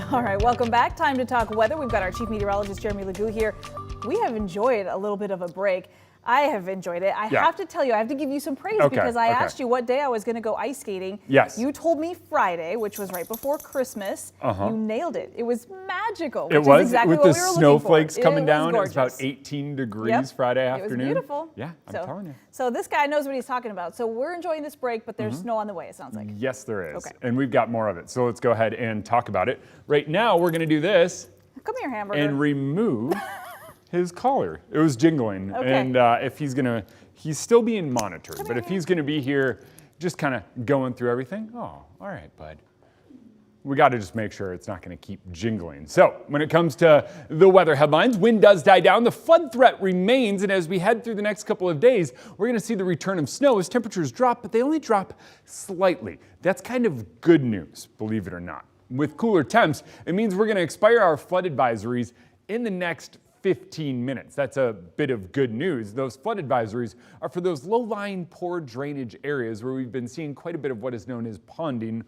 All right, welcome back. Time to talk weather. We've got our chief meteorologist, Jeremy LaGoo, here. We have enjoyed a little bit of a break. I have enjoyed it. I have to tell you, I have to give you some praise because I asked you what day I was going to go ice skating. Yes. You told me Friday, which was right before Christmas. You nailed it. It was magical. It was, exactly with what the we were snowflakes coming down. It gorgeous. was about 18 degrees Friday afternoon. It was beautiful. Yeah, I'm telling you. So this guy knows what he's talking about. So we're enjoying this break, but there's snow on the way, it sounds like. Yes, there is. Okay. And we've got more of it. So let's go ahead and talk about it. Right now, we're going to do this. Come here, hamburger. And remove his collar. It was jingling. Okay. And if he's still being monitored, but if he's gonna be here just kind of going through everything, oh, all right, bud. We got to just make sure it's not going to keep jingling. So when it comes to the weather headlines, wind does die down. The flood threat remains. And as we head through the next couple of days, we're going to see the return of snow as temperatures drop, but they only drop slightly. That's kind of good news, believe it or not. With cooler temps, it means we're going to expire our flood advisories in the next 15 minutes. That's a bit of good news. Those flood advisories are for those low-lying, poor drainage areas where we've been seeing quite a bit of what is known as ponding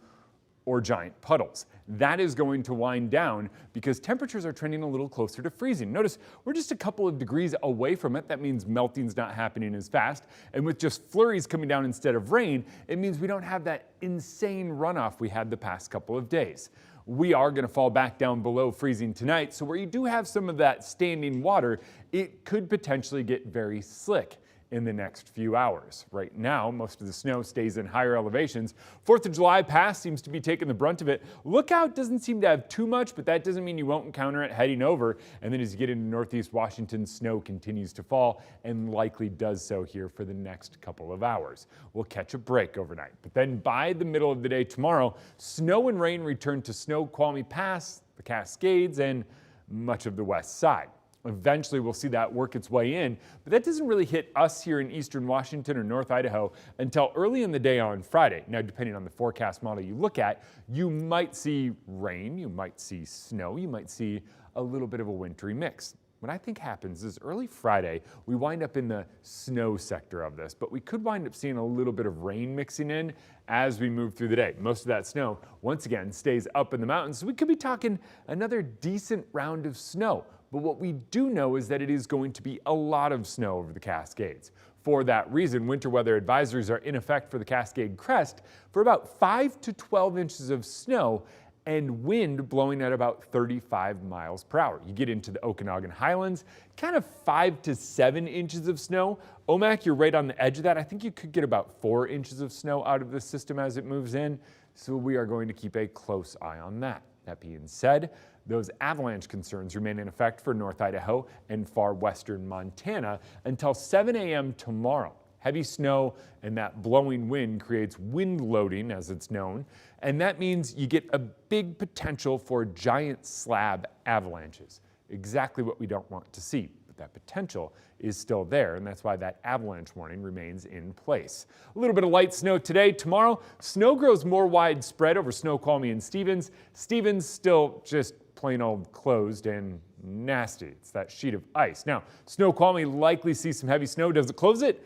or giant puddles. That is going to wind down because temperatures are trending a little closer to freezing. Notice we're just a couple of degrees away from it. That means melting's not happening as fast. And with just flurries coming down instead of rain, it means we don't have that insane runoff we had the past couple of days. We are going to fall back down below freezing tonight, so where you do have some of that standing water, it could potentially get very slick in the next few hours. Right now, most of the snow stays in higher elevations. 4th of July pass seems to be taking the brunt of it. Lookout doesn't seem to have too much, but that doesn't mean you won't encounter it heading over. And then as you get into northeast Washington, snow continues to fall and likely does so here for the next couple of hours. We'll catch a break overnight, but then by the middle of the day tomorrow, snow and rain return to Snoqualmie Pass, the Cascades, and much of the west side. Eventually, we'll see that work its way in, but that doesn't really hit us here in eastern Washington or North Idaho until early in the day on Friday. Now, depending on the forecast model you look at, you might see rain, you might see snow, you might see a little bit of a wintry mix. What I think happens is early Friday, we wind up in the snow sector of this, but we could wind up seeing a little bit of rain mixing in as we move through the day. Most of that snow, once again, stays up in the mountains, so we could be talking another decent round of snow. But what we do know is that it is going to be a lot of snow over the Cascades. For that reason, winter weather advisories are in effect for the Cascade Crest for about 5 to 12 inches of snow and wind blowing at about 35 miles per hour. You get into the Okanagan Highlands, kind of 5 to 7 inches of snow. Omak, you're right on the edge of that. I think you could get about 4 inches of snow out of the system as it moves in. So we are going to keep a close eye on that. That being said, those avalanche concerns remain in effect for North Idaho and far western Montana until 7 a.m. tomorrow. Heavy snow and that blowing wind creates wind loading, as it's known, and that means you get a big potential for giant slab avalanches. Exactly what we don't want to see, but that potential is still there, and that's why that avalanche warning remains in place. A little bit of light snow today. Tomorrow, snow grows more widespread over Snoqualmie and Stevens. Stevens still just plain old closed and nasty. It's that sheet of ice. Now, Snoqualmie likely sees some heavy snow. Does it close it?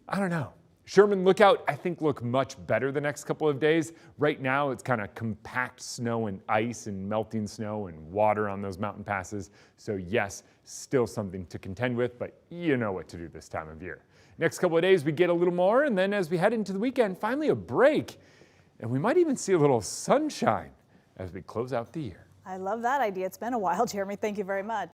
I don't know. Sherman, Lookout, I think look much better the next couple of days. Right now, it's kind of compact snow and ice and melting snow and water on those mountain passes. So yes, still something to contend with, but you know what to do this time of year. Next couple of days, we get a little more, and then as we head into the weekend, finally a break. And we might even see a little sunshine as we close out the year. I love that idea. It's been a while, Jeremy. Thank you very much.